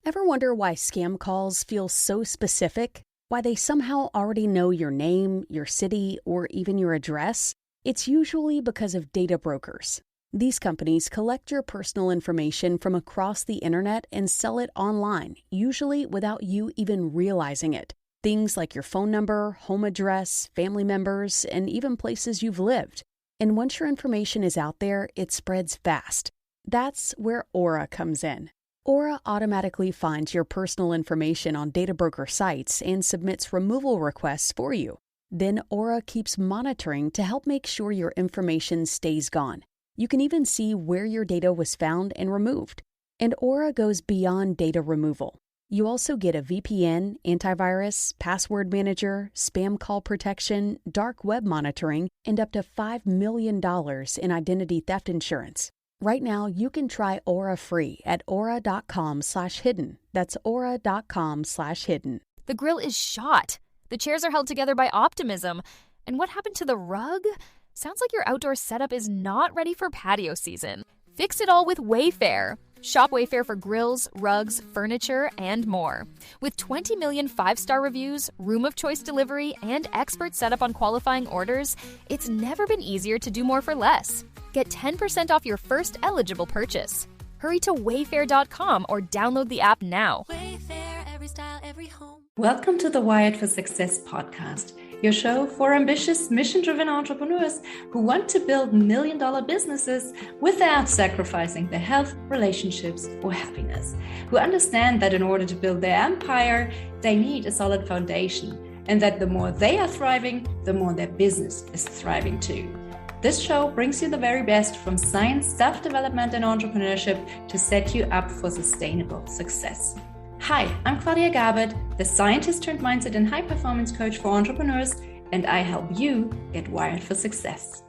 Ever wonder why scam calls feel so specific? Why they somehow already know your name, your city, or even your address? It's usually because of data brokers. These companies collect your personal information from across the internet and sell it online, usually without you even realizing it. Things like your phone number, home address, family members, and even places you've lived. And once your information is out there, it spreads fast. That's where Aura comes in. Aura automatically finds your personal information on data broker sites and submits removal requests for you. Then Aura keeps monitoring to help make sure your information stays gone. You can even see where your data was found and removed. And Aura goes beyond data removal. You also get a VPN, antivirus, password manager, spam call protection, dark web monitoring, and up to $5 million in identity theft insurance. Right now, you can try Aura free at aura.com/hidden. That's aura.com/hidden. The grill is shot. The chairs are held together by optimism. And what happened to the rug? Sounds like your outdoor setup is not ready for patio season. Fix it all with Wayfair. Shop Wayfair for grills, rugs, furniture, and more. With 20 million 5-star reviews, room of choice delivery, and expert setup on qualifying orders, it's never been easier to do more for less. Get 10% off your first eligible purchase. Hurry to wayfair.com or download the app now. Wayfair, every style, every home. Welcome to the Wired for Success podcast, your show for ambitious, mission-driven entrepreneurs who want to build million-dollar businesses without sacrificing their health, relationships, or happiness, who understand that in order to build their empire, they need a solid foundation, and that the more they are thriving, the more their business is thriving too. This show brings you the very best from science, self-development, and entrepreneurship to set you up for sustainable success. Hi, I'm Claudia Garbett, the scientist turned mindset and high-performance coach for entrepreneurs, and I help you get wired for success.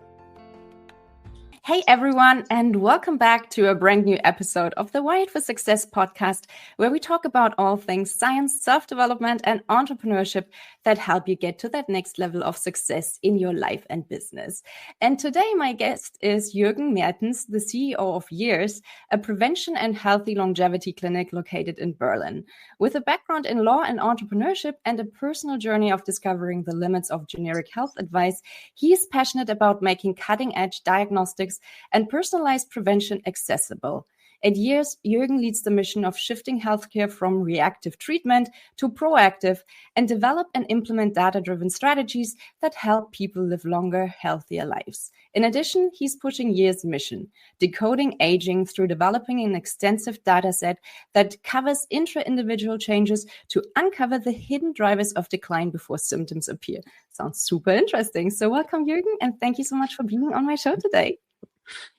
Hey everyone, and welcome back to a brand new episode of the Wired for Success podcast, where we talk about all things science, self-development, and entrepreneurship that help you get to that next level of success in your life and business. And today my guest is Jürgen Mehrtens, the CEO of Years, a prevention and healthy longevity clinic located in Berlin. With a background in law and entrepreneurship and a personal journey of discovering the limits of generic health advice, he is passionate about making cutting-edge diagnostics and personalized prevention accessible. At Years, Jürgen leads the mission of shifting healthcare from reactive treatment to proactive and develop and implement data-driven strategies that help people live longer, healthier lives. In addition, he's pushing Years' mission, decoding aging through developing an extensive data set that covers intra-individual changes to uncover the hidden drivers of decline before symptoms appear. Sounds super interesting. So welcome, Jürgen, and thank you so much for being on my show today.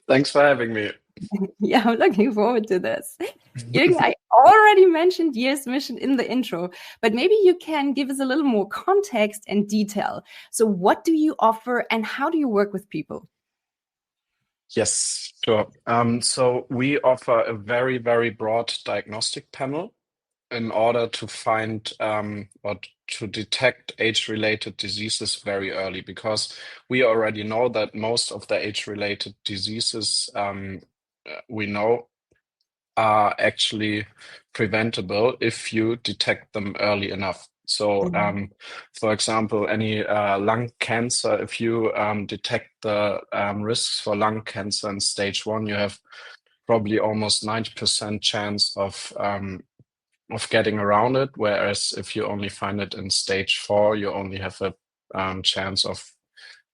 Thanks for having me. Yeah, I'm looking forward to this. Jürgen, I already mentioned Years' mission in the intro, but maybe you can give us a little more context and detail. So what do you offer and how do you work with people? Yes, sure. So we offer a very, very broad diagnostic panel in order to find or to detect age-related diseases very early, because we already know that most of the age-related diseases we know are actually preventable if you detect them early enough. So, for example, any lung cancer, if you detect the risks for lung cancer in stage 1, you have probably almost 90% chance of getting around it. Whereas if you only find it in stage 4, you only have a chance of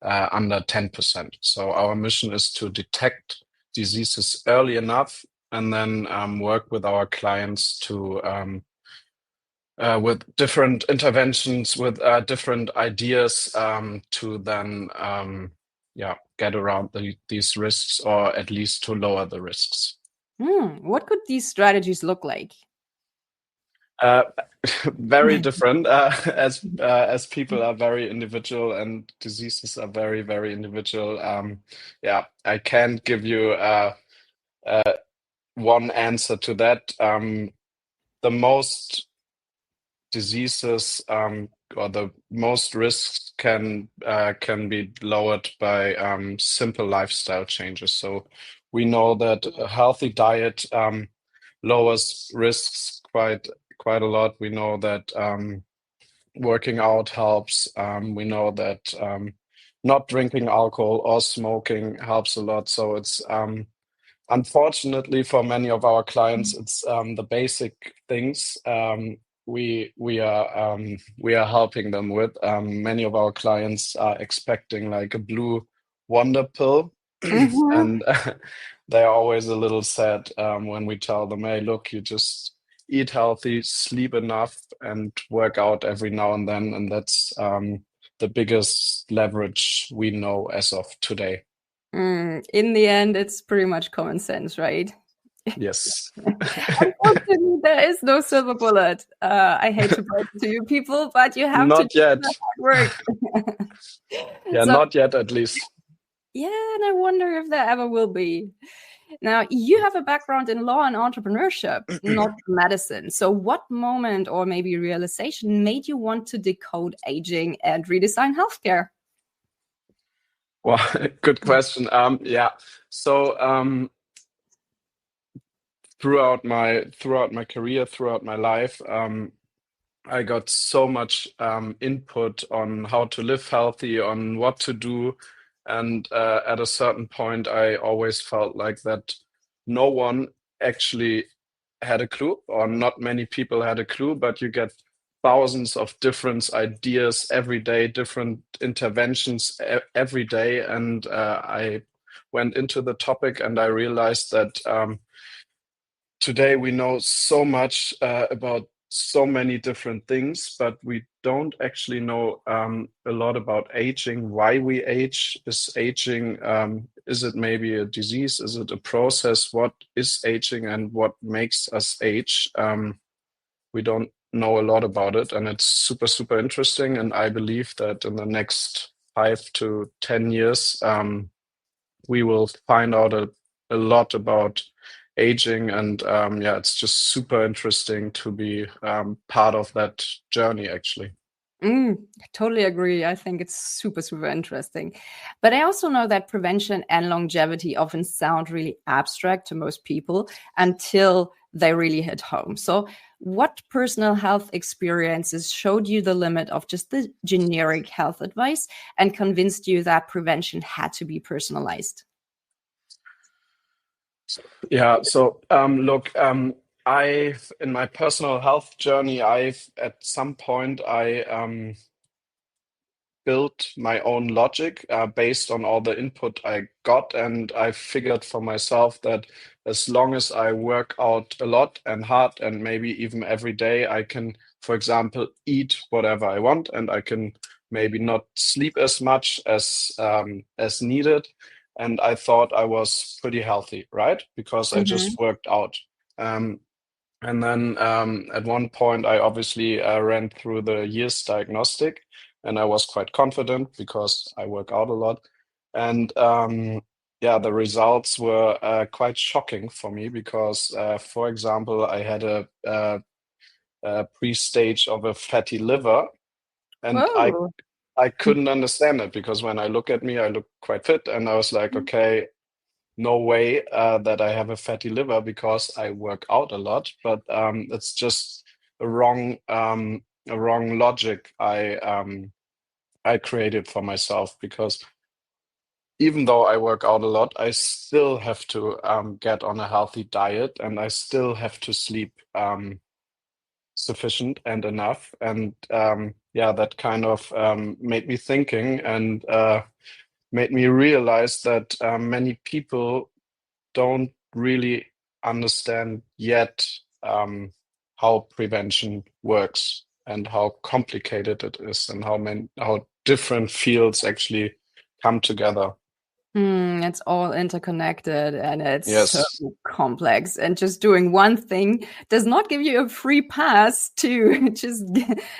under 10%. So our mission is to detect diseases early enough and then work with our clients to with different interventions, with different ideas to then get around these risks, or at least to lower the risks. What could these strategies look like? Very different, as people are very individual and diseases are very, very individual. I can't give you one answer to that. The most diseases or the most risks can be lowered by simple lifestyle changes. So we know that a healthy diet lowers risks quite a lot. We know that working out helps. We know that not drinking alcohol or smoking helps a lot. So it's unfortunately for many of our clients, it's the basic things we are helping them with. Many of our clients are expecting like a blue wonder pill, Mhm. and they're always a little sad when we tell them, "Hey, look, you just eat healthy, sleep enough, and work out every now and then," and that's the biggest leverage we know as of today. In the end, it's pretty much common sense, right? Yes. Unfortunately, there is no silver bullet. I hate to break it to you people, but you have to do Not yet. the hard work. Yeah, So, not yet, at least. yeah, and I wonder if there ever will be. Now, you have a background in law and entrepreneurship, not medicine. So, what moment or maybe realization made you want to decode aging and redesign healthcare? Well, good question. Yeah. So throughout my career, throughout my life, I got so much input on how to live healthy, on what to do, and at a certain point, I always felt like that no one actually had a clue, or not many people had a clue, but you get thousands of different ideas every day, different interventions every day, and I went into the topic and I realized that today we know so much about so many different things, but we don't actually know a lot about aging, why we age. Is aging, is it maybe a disease? Is it a process? What is aging and what makes us age? We don't know a lot about it, and it's super, super interesting. And I believe that in the next 5 to 10 years, we will find out a lot about aging, and yeah, it's just super interesting to be part of that journey, actually. I totally agree. I think it's super, super interesting. But I also know that prevention and longevity often sound really abstract to most people until they really hit home. So, what personal health experiences showed you the limit of just the generic health advice and convinced you that prevention had to be personalized? Yeah, so look, I've in my personal health journey, I've at some point I built my own logic based on all the input I got. And I figured for myself that as long as I work out a lot and hard and maybe even every day, I can, for example, eat whatever I want, and I can maybe not sleep as much as needed. And I thought I was pretty healthy, right? Because I Mhm. just worked out. Um, and then at one point, I obviously ran through the years diagnostic, and I was quite confident because I work out a lot. And yeah, the results were quite shocking for me because, for example, I had a pre-stage of a fatty liver, and Whoa. I couldn't understand it because when I look at me, I look quite fit, and I was like, okay, no way that I have a fatty liver because I work out a lot, but it's just a wrong logic I created for myself because even though I work out a lot, I still have to get on a healthy diet, and I still have to sleep sufficient and enough. And yeah, that kind of made me thinking and made me realize that many people don't really understand yet how prevention works and how complicated it is and how different fields actually come together. It's all interconnected and it's so Yes. complex. And just doing one thing does not give you a free pass to just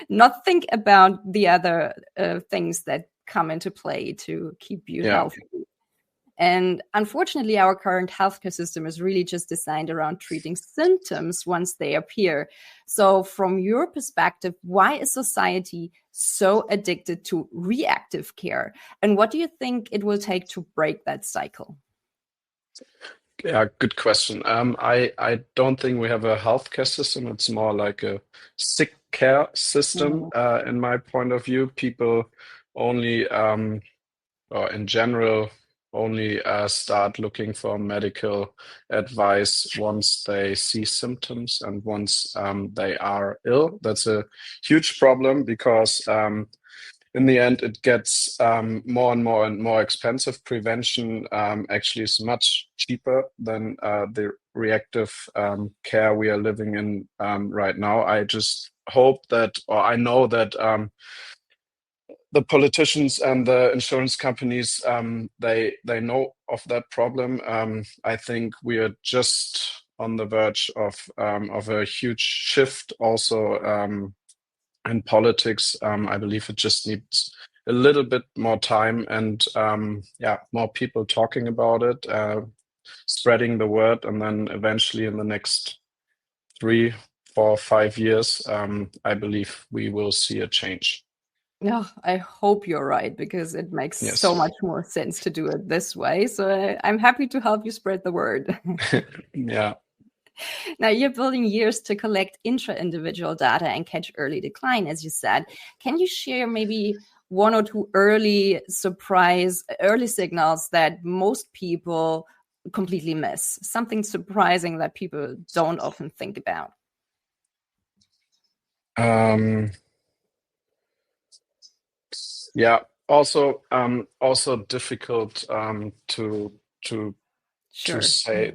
not think about the other things that come into play to keep you Yeah. healthy. And unfortunately, our current healthcare system is really just designed around treating symptoms once they appear. So, from your perspective, why is society so addicted to reactive care? And what do you think it will take to break that cycle? Yeah, good question. I don't think we have a healthcare system. It's more like a sick care system, Mm. in my point of view. People only, or in general, only start looking for medical advice once they see symptoms and once they are ill. That's a huge problem because in the end, it gets more and more and more expensive. Prevention actually is much cheaper than the reactive care we are living in right now. I just hope that, or I know that the politicians and the insurance companies they know of that problem. I think we are just on the verge of a huge shift also. In politics, I believe it just needs a little bit more time and yeah, more people talking about it, spreading the word, and then eventually in the next 3, 4, 5 years, I believe we will see a change. No, I hope you're right because it makes so Yes. much more sense to do it this way. So I'm happy to help you spread the word. Yeah. Now, you're building years to collect intra-individual data and catch early decline, as you said. Can you share maybe one or two early signals that most people completely miss? Something surprising that people don't often think about. Um, yeah. Also difficult to to Sure.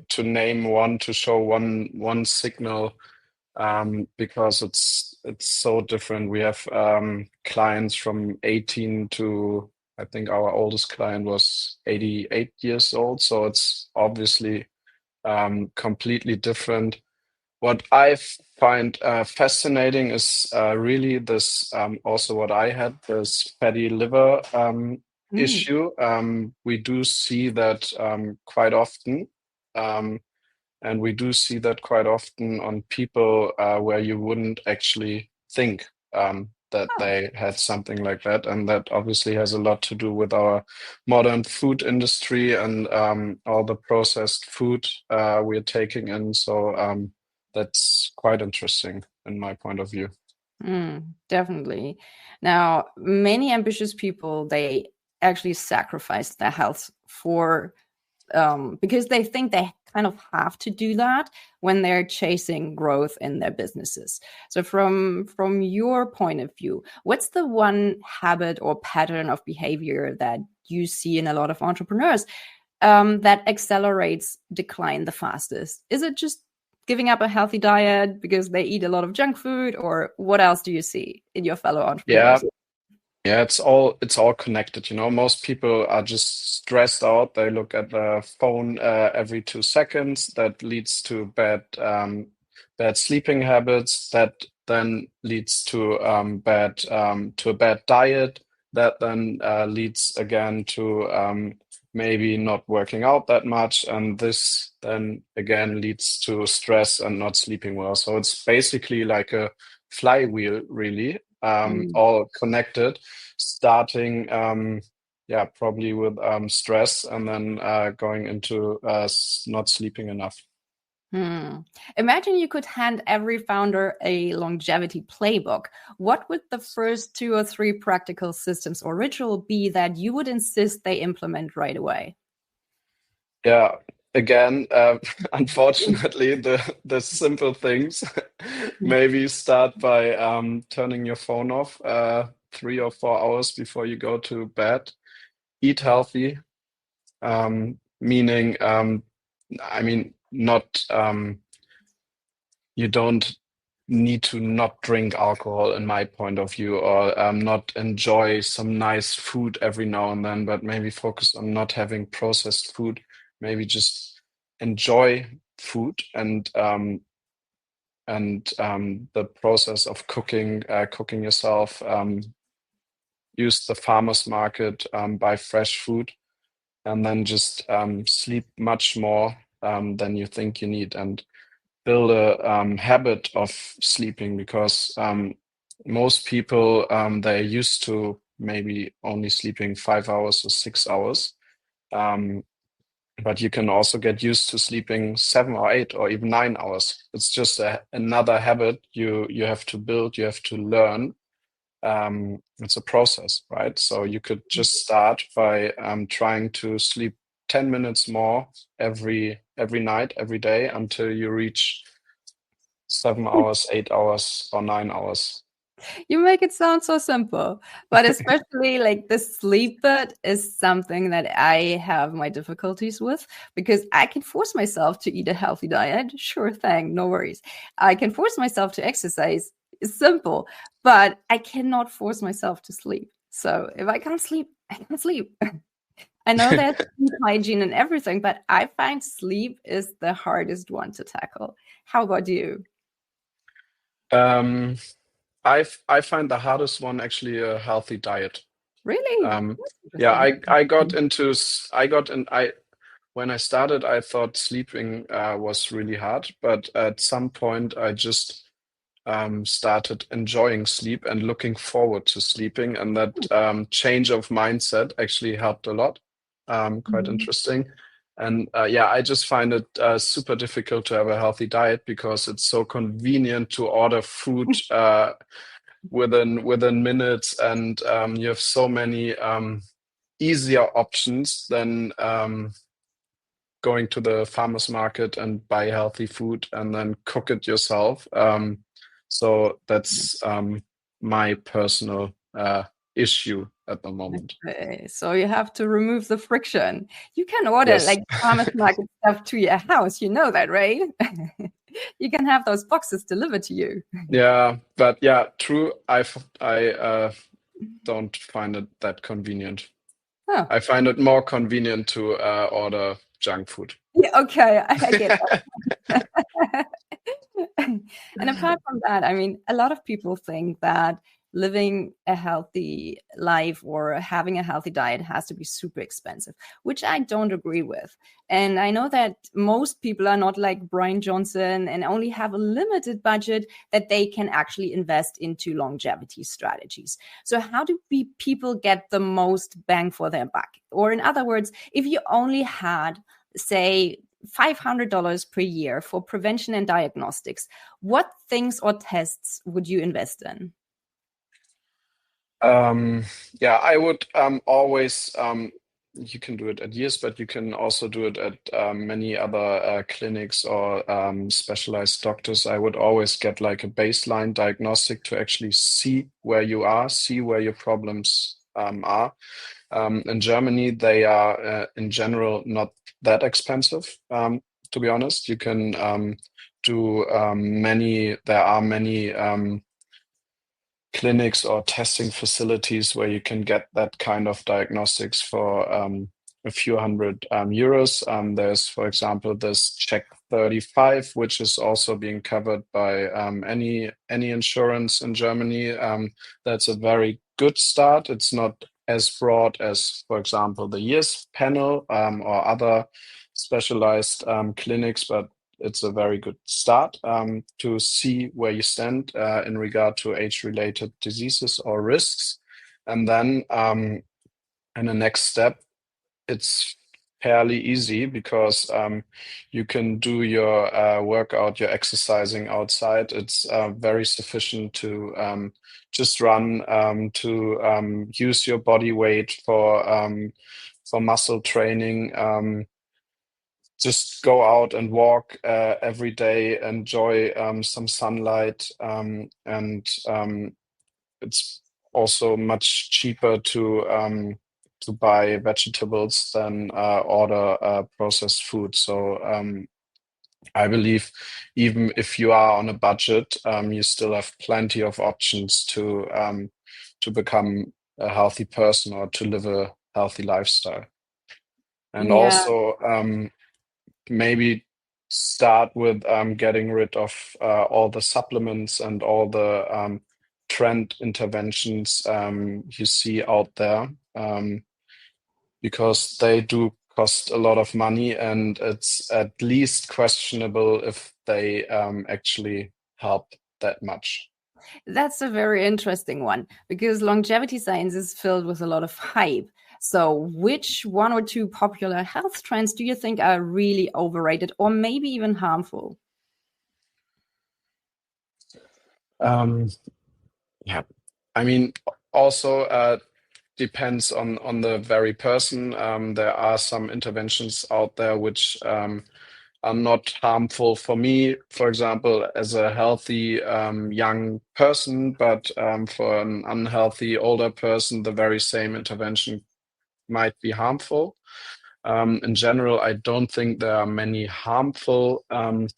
to name one, to show one signal, because it's so different. We have clients from 18 to, I think our oldest client was 88 years old, so it's obviously completely different. What I find fascinating is really this, also what I had, this fatty liver Mm. issue. We do see that quite often. Um, and we do see that quite often on people where you wouldn't actually think that Oh. they had something like that. And that obviously has a lot to do with our modern food industry and all the processed food we're taking in. So that's quite interesting in my point of view. Definitely. Now, many ambitious people, they actually sacrifice their health for because they think they kind of have to do that when they're chasing growth in their businesses. So from your point of view, what's the one habit or pattern of behavior that you see in a lot of entrepreneurs that accelerates decline the fastest? Is it just giving up a healthy diet because they eat a lot of junk food, or what else do you see in your fellow Yeah, entrepreneurs? yeah, it's all connected. Most people are just stressed out. They look at the phone every 2 seconds. That leads to bad sleeping habits. That then leads to a bad diet. That then leads again to maybe not working out that much, and this then again leads to stress and not sleeping well. So it's basically like a flywheel, really, Mm. all connected, starting yeah, probably with stress, and then going into not sleeping enough. Imagine you could hand every founder a longevity playbook. What would the first two or three practical systems or ritual be that you would insist they implement right away? Yeah, again, unfortunately, the simple things. Maybe start by turning your phone off 3 or 4 hours before you go to bed. Eat healthy, meaning I mean, not you don't need to not drink alcohol, in my point of view, or not enjoy some nice food every now and then, but maybe focus on not having processed food. Maybe just enjoy food and the process of cooking yourself. Use the farmers market, buy fresh food, and then just sleep much more than you think you need, and build a habit of sleeping, because most people they're used to maybe only sleeping 5 hours or 6 hours. Um, but you can also get used to sleeping 7 or 8 or even 9 hours. It's just another habit you have to build, you have to learn. It's a process, right? So you could just start by trying to sleep 10 minutes more every night, every day, until you reach 7 hours, 8 hours, or 9 hours. You make it sound so simple, but especially like the sleep bit is something that I have my difficulties with, because I can force myself to eat a healthy diet. Sure thing, no worries. I can force myself to exercise. It's simple, but I cannot force myself to sleep. So if I can't sleep, I can't sleep. I know that sleep hygiene and everything, but I find sleep is the hardest one to tackle. How about you? Um, I find the hardest one actually a healthy diet. Really? Yeah, Interesting. I got into I got in I when I started, I thought sleeping was really hard, but at some point I just started enjoying sleep and looking forward to sleeping, and that change of mindset actually helped a lot. Quite Mhm. interesting. And yeah, I just find it super difficult to have a healthy diet because it's so convenient to order food within minutes, and you have so many easier options than going to the farmer's market and buy healthy food and then cook it yourself. So that's my personal issue at the moment. Okay, so you have to remove the friction. You can order Yes. like farmers market stuff to your house. You know that, right? You can have those boxes delivered to you. Yeah, but yeah, true. I don't find it that convenient. Oh, I find it more convenient to order junk food. yeah, okay, I get that. And apart from that, I mean, a lot of people think that living a healthy life or having a healthy diet has to be super expensive, which I don't agree with. And I know that most people are not like Brian Johnson and only have a limited budget that they can actually invest into longevity strategies. So how do people get the most bang for their buck? Or in other words, if you only had, say, $500 per year for prevention and diagnostics, what things or tests would you invest in? Yeah, I would always, you can do it at years, but you can also do it at many other clinics or specialized doctors. I would always get like a baseline diagnostic to actually see where you are, see where your problems are. In Germany, they are in general not that expensive, to be honest. You can do there are many clinics or testing facilities where you can get that kind of diagnostics for a few hundred euros. There's, for example, this Check 35, which is also being covered by any insurance in Germany. That's a very good start. It's not as broad as, for example, the Years panel or other specialized clinics, but it's a very good start to see where you stand in regard to age-related diseases or risks. And then in the next step, it's fairly easy because you can do your workout, your exercising outside. It's very sufficient to just run, to use your body weight for muscle training. Just go out and walk every day, enjoy some sunlight, and it's also much cheaper to buy vegetables than order processed food. So I believe even if you are on a budget, you still have plenty of options to become a healthy person or to live a healthy lifestyle. And Yeah, also maybe start with getting rid of all the supplements and all the trend interventions you see out there, because they do cost a lot of money, and it's at least questionable if they actually help that much. that's a very interesting one because longevity science is filled with a lot of hype. So which one or two popular health trends do you think are really overrated or maybe even harmful? Yeah, I mean, also depends on the very person. There are some interventions out there which are not harmful for me, for example, as a healthy young person, but for an unhealthy older person, the very same intervention might be harmful. In general, I don't think there are many harmful trend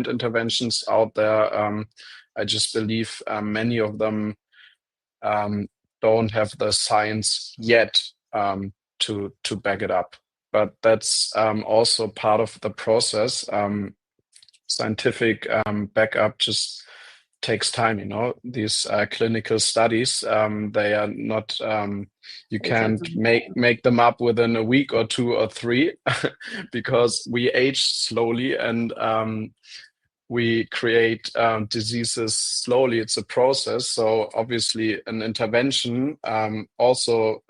interventions out there. I just believe many of them don't have the science yet to back it up. But that's also part of the process. Scientific backup just takes time. These clinical studies, they are not. You can't make them up within a week or 2 or 3, because we age slowly and we create diseases slowly. It's a process. So obviously an intervention also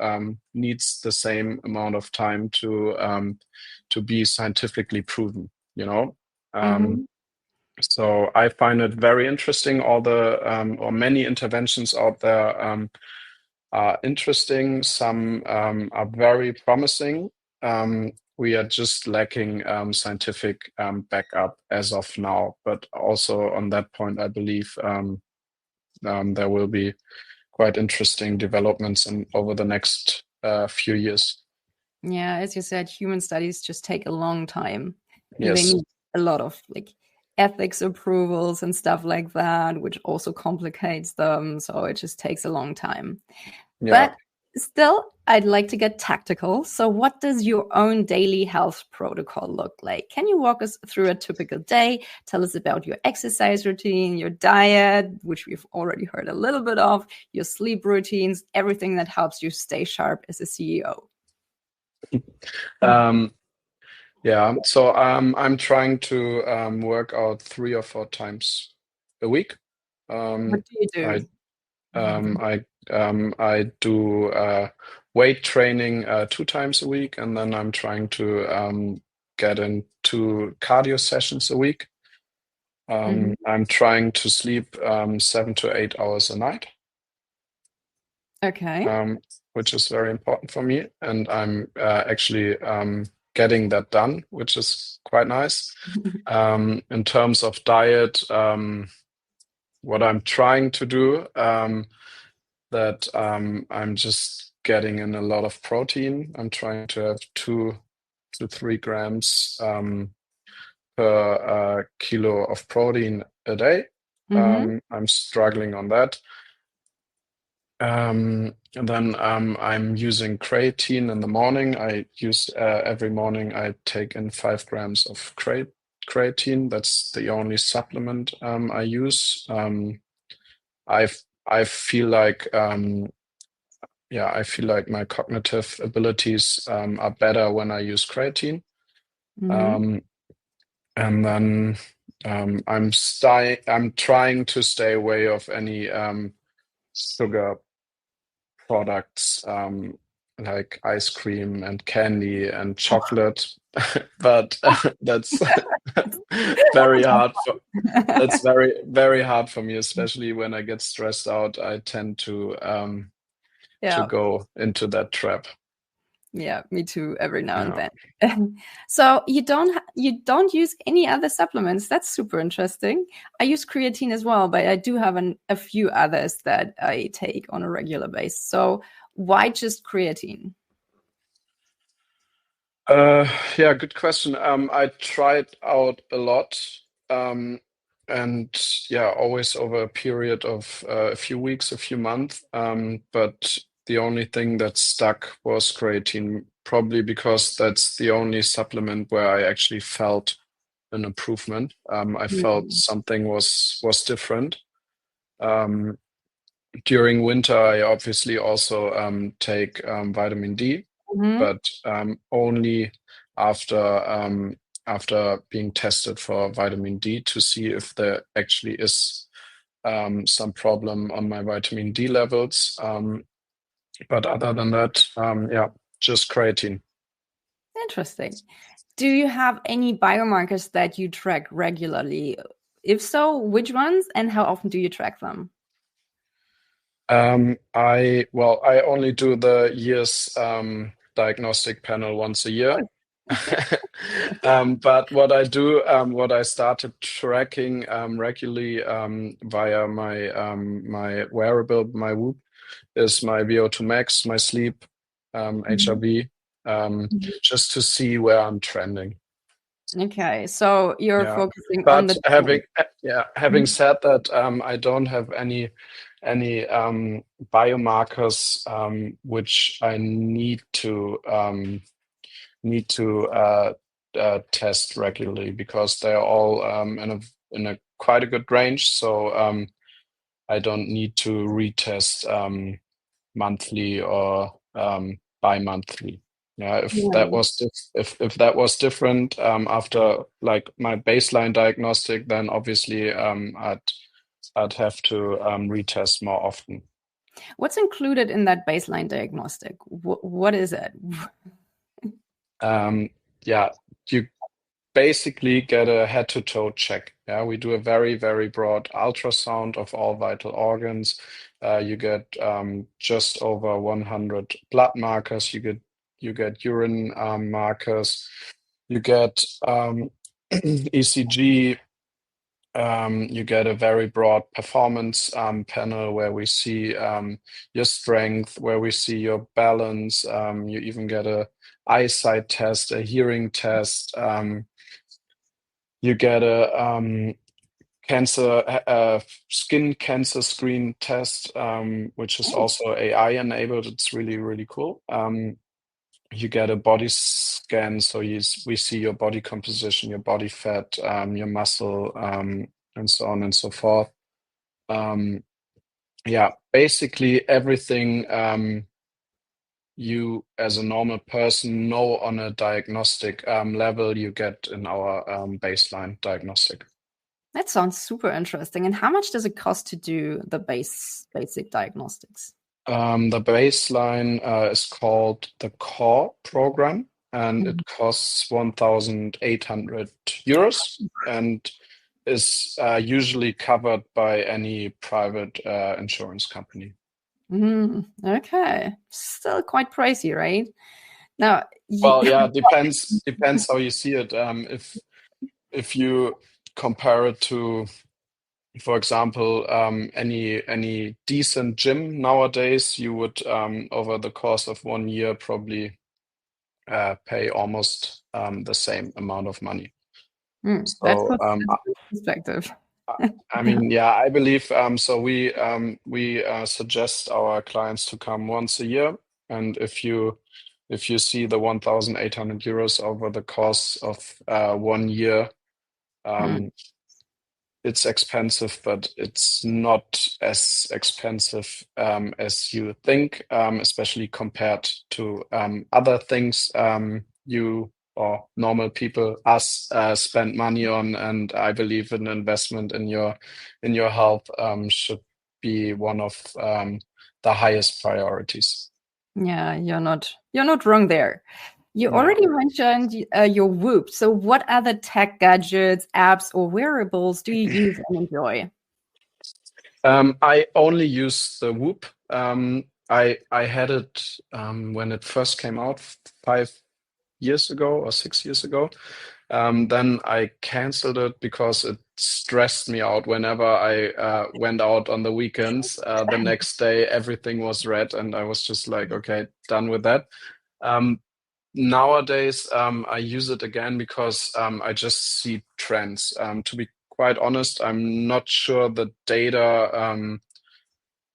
needs the same amount of time to be scientifically proven, So I find it very interesting. All the or many interventions out there are interesting. Some are very promising. We are just lacking scientific backup as of now. But also on that point, I believe there will be quite interesting developments over the next few years. Yeah, as you said, human studies just take a long time. Yes. They need a lot of ethics approvals and stuff like that, which also complicates them. So it just takes a long time. Yeah. But still, I'd like to get tactical. So what does your own daily health protocol look like? Can you walk us through a typical day? Tell us about your exercise routine, your diet, which we've already heard a little bit of, your sleep routines, everything that helps you stay sharp as a CEO. Yeah, so I'm trying to work out 3 or 4 times a week. What do you do? I do weight training 2 times a week, and then I'm trying to get in 2 cardio sessions a week. I'm trying to sleep 7 to 8 hours a night. Okay. Which is very important for me, and I'm actually getting that done, which is quite nice. In terms of diet, what I'm trying to do, that I'm just getting in a lot of protein. I'm trying to have 2 to 3 grams per kilo of protein a day. I'm struggling on that. And then I'm using creatine in the morning. I use every morning I take in 5 grams of creatine. That's the only supplement I use. I feel like I feel like my cognitive abilities are better when I use creatine. And then I'm trying to stay away of any sugar products, like ice cream and candy and chocolate. But that's very hard that's very, very hard for me, especially when I get stressed out. I tend to go into that trap. Yeah, me too, every now and then. So you don't use any other supplements. That's super interesting. I use creatine as well, but I do have a few others that I take on a regular basis. So why just creatine? Good question. I tried out a lot, and always over a period of a few weeks, a few months. But the only thing that stuck was creatine, probably because that's the only supplement where I actually felt an improvement. I felt something was different. During winter, I obviously also take vitamin D, but only after being tested for vitamin D to see if there actually is some problem on my vitamin D levels. But other than that, just creatine. Interesting. Do you have any biomarkers that you track regularly? If so, which ones and how often do you track them? I only do the year's diagnostic panel once a year. But what I do, what I started tracking regularly via my wearable, my Whoop, is my VO2 max, my sleep, HRV, just to see where I'm trending. Okay, so you're focusing on But the having said that, I don't have any biomarkers which I need to test regularly because they're all in a quite a good range. So I don't need to retest monthly or bi-monthly. Yeah, if that was different after like my baseline diagnostic, then obviously I'd have to retest more often. What's included in that baseline diagnostic? What is it? You basically get a head-to-toe check. Yeah, we do a very, very broad ultrasound of all vital organs. You get just over 100 blood markers. You get urine markers. You get ECG. You get a very broad performance panel where we see your strength, where we see your balance. You even get a eyesight test, a hearing test. You get a skin cancer screen test, which is also AI enabled. It's really, really cool. You get a body scan, so we see your body composition, your body fat, your muscle, and so on and so forth. Basically everything you as a normal person know on a diagnostic level you get in our baseline diagnostic. That sounds super interesting. And how much does it cost to do the basic diagnostics? The baseline is called the Core program, and it costs 1,800 euros and is usually covered by any private insurance company. Okay, still quite pricey, right? Now, depends how you see it. If you compare it to, for example, any decent gym nowadays, you would over the course of 1 year probably pay almost the same amount of money. That's perspective. I mean, I believe so. We suggest our clients to come once a year, and if you see the 1,800 euros over the course of 1 year, it's expensive, but it's not as expensive as you think, especially compared to other things you or normal people spend money on. And I believe an investment in your health should be one of the highest priorities. Yeah, you're not wrong there. You already mentioned your Whoop. So what other tech gadgets, apps, or wearables do you use and enjoy? I only use the Whoop. I had it when it first came out 5 years ago or 6 years ago. Then I canceled it because it stressed me out whenever I went out on the weekends. The next day, everything was red, and I was just like, okay, done with that. Nowadays, I use it again because I just see trends. To be quite honest, I'm not sure the data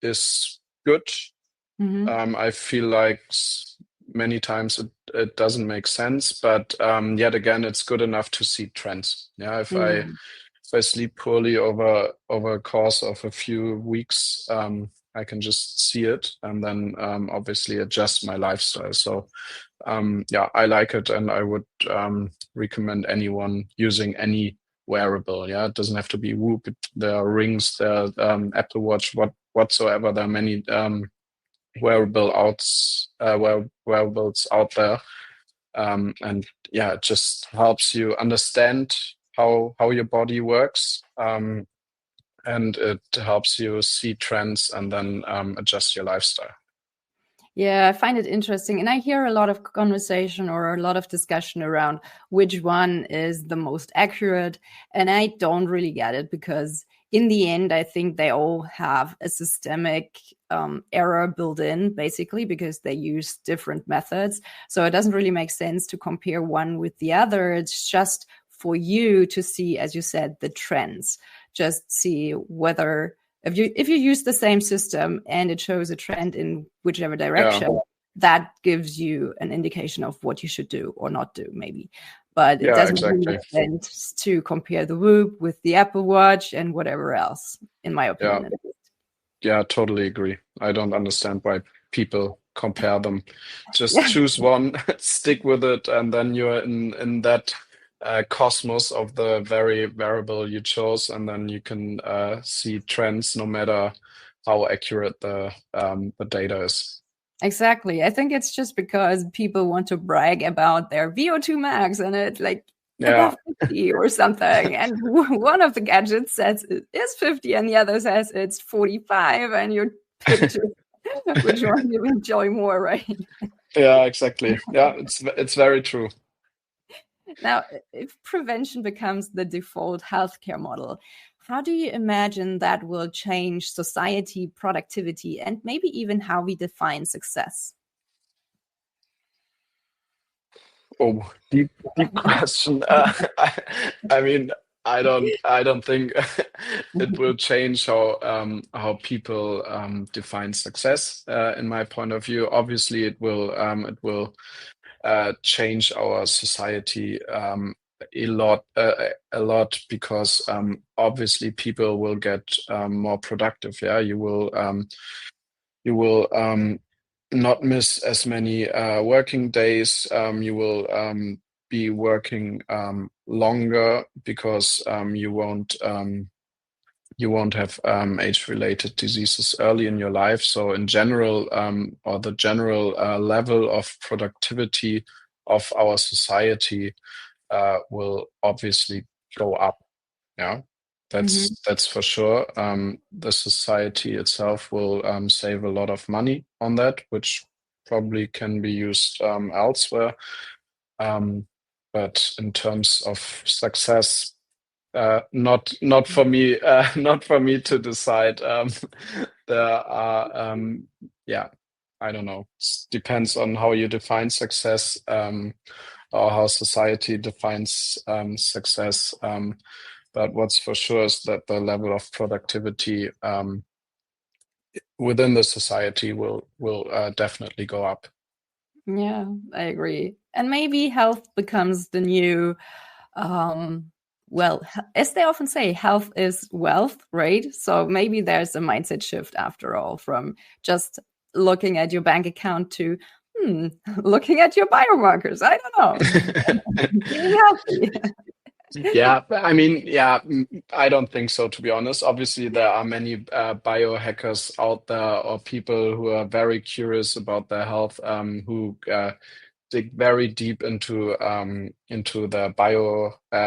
is good. I feel like many times it doesn't make sense, but yet again, it's good enough to see trends. Yeah, if I sleep poorly over a course of a few weeks, I can just see it and then obviously adjust my lifestyle. So I like it, and I would recommend anyone using any wearable. Yeah, it doesn't have to be Whoop. There are rings, there are Apple Watch, whatsoever. There are many wearables out there. And yeah, it just helps you understand how your body works, and it helps you see trends and then adjust your lifestyle. Yeah, I find it interesting. And I hear a lot of conversation or a lot of discussion around which one is the most accurate. And I don't really get it, because in the end, I think they all have a systemic error built in, basically, because they use different methods. So it doesn't really make sense to compare one with the other. It's just for you to see, as you said, the trends. Just see whether if you use the same system and it shows a trend in whichever direction, that gives you an indication of what you should do or not do, maybe. But it doesn't really make sense to compare the Whoop with the Apple Watch and whatever else, in my opinion. Yeah, totally agree. I don't understand why people compare them. Just choose one, stick with it, and then you're in that cosmos of the very variable you chose, and then you can see trends no matter how accurate the data is. Exactly. I think it's just because people want to brag about their VO2 max and it's like above 50 or something. And one of the gadgets says it is 50 and the other says it's 45, and you're picked which one you enjoy more, right? Yeah, exactly. Yeah, it's very true. Now, if prevention becomes the default healthcare model, how do you imagine that will change society, productivity, and maybe even how we define success? Oh, deep question. I mean, I don't think it will change how people define success. In my point of view, obviously, it will change our society a lot, because obviously people will get more productive. Yeah, you will not miss as many working days. You will be working longer, because you won't have age-related diseases early in your life. So in general, or the general level of productivity of our society will obviously go up. Yeah, that's for sure. The society itself will save a lot of money on that, which probably can be used elsewhere. But in terms of success, not for me, not for me to decide. There are, I don't know. It depends on how you define success, or how society defines success. But what's for sure is that the level of productivity within the society will definitely go up. Yeah, I agree. And maybe health becomes the new, well, as they often say, health is wealth, right? So maybe there's a mindset shift after all, from just looking at your bank account to looking at your biomarkers. I don't know. Being healthy. Yeah, I mean, I don't think so, to be honest. Obviously, there are many biohackers out there, or people who are very curious about their health, who dig very deep into the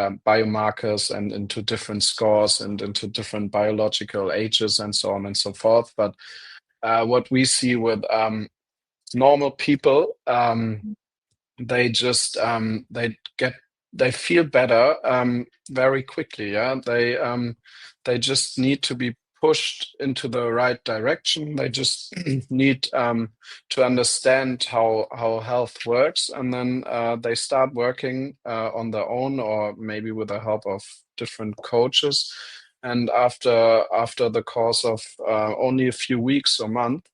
biomarkers and into different scores and into different biological ages and so on and so forth. But what we see with normal people, they just they feel better very quickly. Yeah, they just need to be pushed into the right direction. They just need to understand how health works, and then they start working on their own, or maybe with the help of different coaches. And after the course of only a few weeks or month,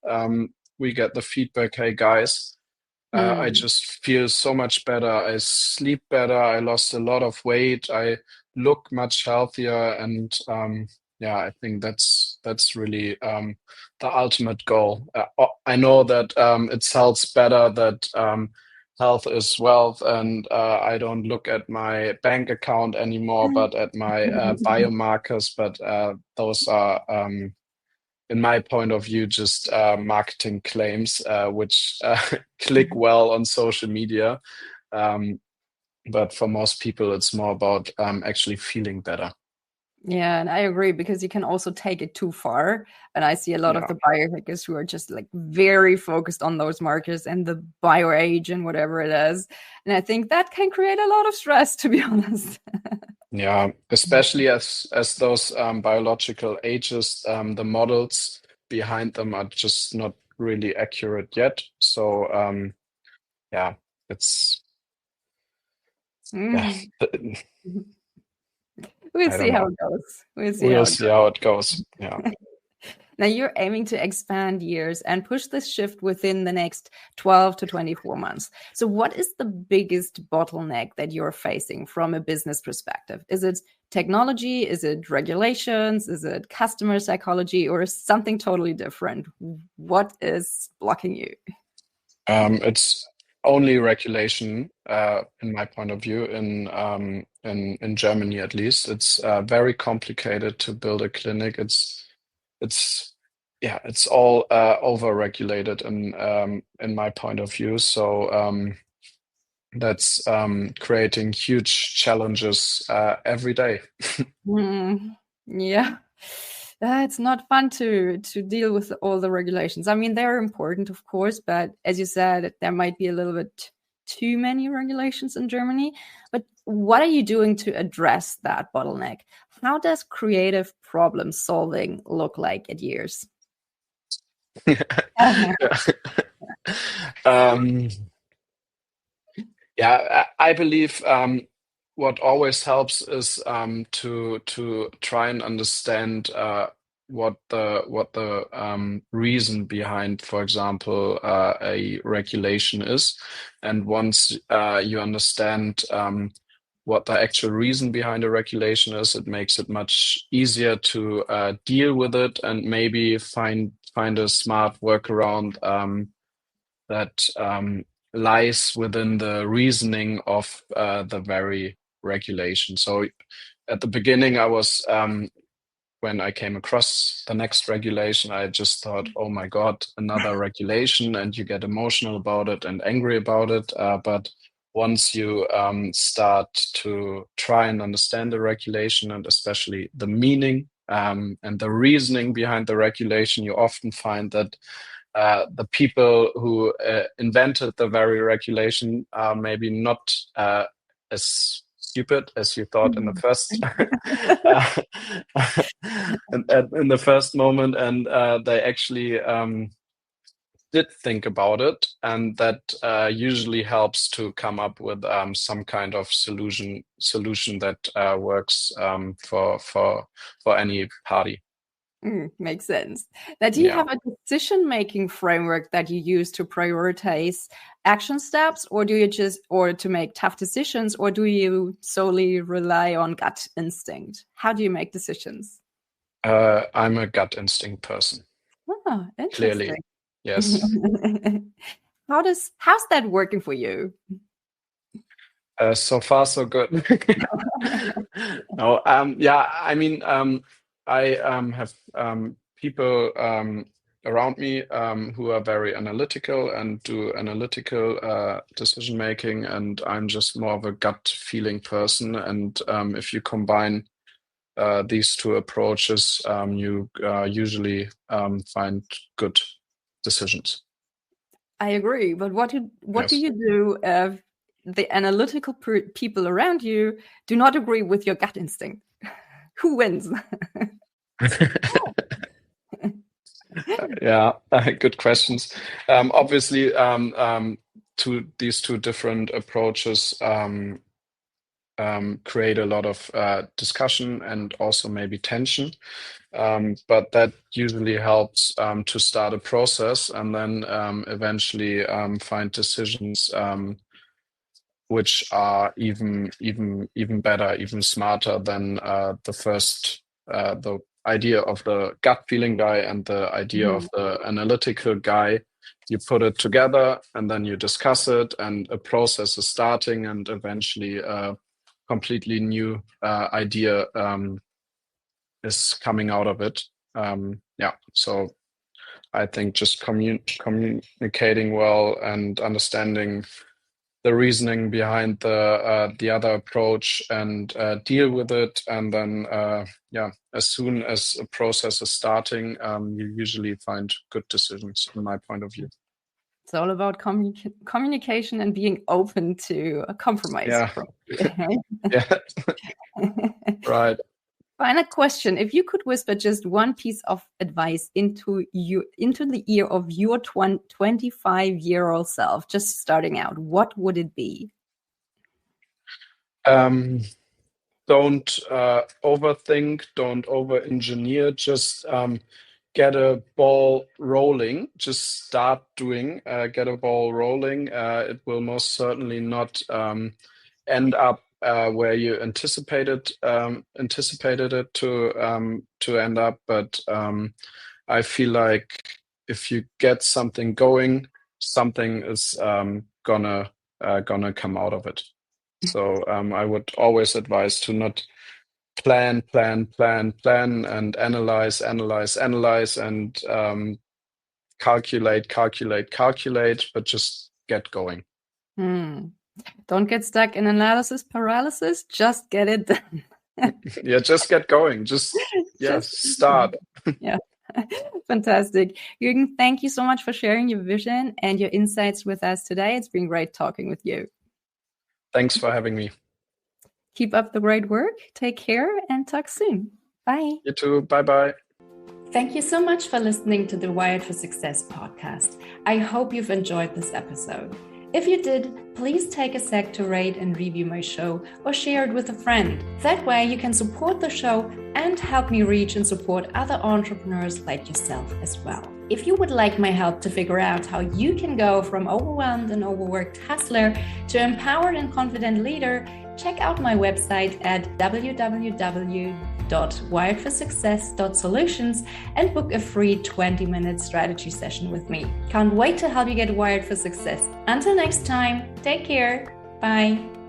we get the feedback, "Hey guys, I just feel so much better. I sleep better. I lost a lot of weight. I look much healthier." And I think that's really the ultimate goal. I know that it sounds better that health is wealth, and I don't look at my bank account anymore, but at my biomarkers. But those are in my point of view, just marketing claims, which click well on social media. But for most people, it's more about actually feeling better. Yeah, and I agree, because you can also take it too far. And I see a lot of Yeah. the biohackers who are just like very focused on those markers and the bio age and whatever it is. And I think that can create a lot of stress, to be honest. Yeah, especially as those biological ages, the models behind them are just not really accurate yet. So yeah, it's yeah, Mm. We'll I see don't how know. it goes. We'll see how We'll it see goes. how it goes. Yeah. Now you're aiming to expand years and push this shift within the next 12 to 24 months. So what is the biggest bottleneck that you're facing from a business perspective? Is it technology? Is it regulations? Is it customer psychology, or is something totally different? What is blocking you? It's only regulation, in my point of view, in Germany at least. It's very complicated to build a clinic. It's yeah, it's all over-regulated in my point of view. So that's creating huge challenges every day. Yeah. It's not fun to deal with all the regulations. I mean, they're important, of course, but as you said, there might be a little bit too many regulations in Germany. But what are you doing to address that bottleneck? How does creative problem solving look like at years? Um, yeah, I believe what always helps is to try and understand what the reason behind, for example, a regulation is, and once you understand what the actual reason behind a regulation is, it makes it much easier to deal with it and maybe find a smart workaround that lies within the reasoning of the very regulation. So at the beginning, I was when I came across the next regulation, I just thought, oh my God, another regulation, and you get emotional about it and angry about it. But once you start to try and understand the regulation, and especially the meaning and the reasoning behind the regulation, you often find that the people who invented the very regulation are maybe not as stupid as you thought in the first in the first moment, and they actually did think about it, and that usually helps to come up with some kind of solution that works for any party. Makes sense. Now, do you Yeah. have a decision-making framework that you use to prioritize action steps, or do you or to make tough decisions, or do you solely rely on gut instinct? How do you make decisions? I'm a gut instinct person. Oh, Clearly, interesting. yes. How's that working for you? So far, so good. No, yeah, I mean, I have people around me who are very analytical and do analytical decision making, and I'm just more of a gut feeling person. And if you combine these two approaches, you usually find good decisions. I agree, but what do Yes. you do if the analytical people around you do not agree with your gut instinct? Who wins? Yeah, good questions. Obviously, these two different approaches create a lot of discussion and also maybe tension. But that usually helps to start a process and then eventually find decisions which are even better, even smarter than the idea of the gut feeling guy and the idea of the analytical guy. You put it together and then you discuss it, and a process is starting, and eventually a completely new idea is coming out of it. So I think just communicating well and understanding the reasoning behind the other approach and deal with it. And then, as soon as a process is starting, you usually find good decisions, in my point of view. It's all about communication and being open to a compromise. Yeah. Right? Yeah. Right. Final question. If you could whisper just one piece of advice into the ear of your 25-year-old self, just starting out, what would it be? Don't overthink, don't over-engineer, just get a ball rolling, just start doing, get a ball rolling. It will most certainly not end up where you anticipated it to end up, but I feel like if you get something going, something is gonna come out of it. So I would always advise to not plan and analyze and calculate, but just get going. Don't get stuck in analysis paralysis. Just get it done. Yeah, just get going. Just start. Yeah. Fantastic. Jürgen, thank you so much for sharing your vision and your insights with us today. It's been great talking with you. Thanks for having me. Keep up the great work. Take care and talk soon. Bye. You too. Bye-bye. Thank you so much for listening to the Wired for Success podcast. I hope you've enjoyed this episode. If you did, please take a sec to rate and review my show or share it with a friend. That way you can support the show and help me reach and support other entrepreneurs like yourself as well. If you would like my help to figure out how you can go from overwhelmed and overworked hustler to empowered and confident leader, check out my website at www.wiredforsuccess.solutions and book a free 20-minute strategy session with me. Can't wait to help you get wired for success. Until next time, take care. Bye.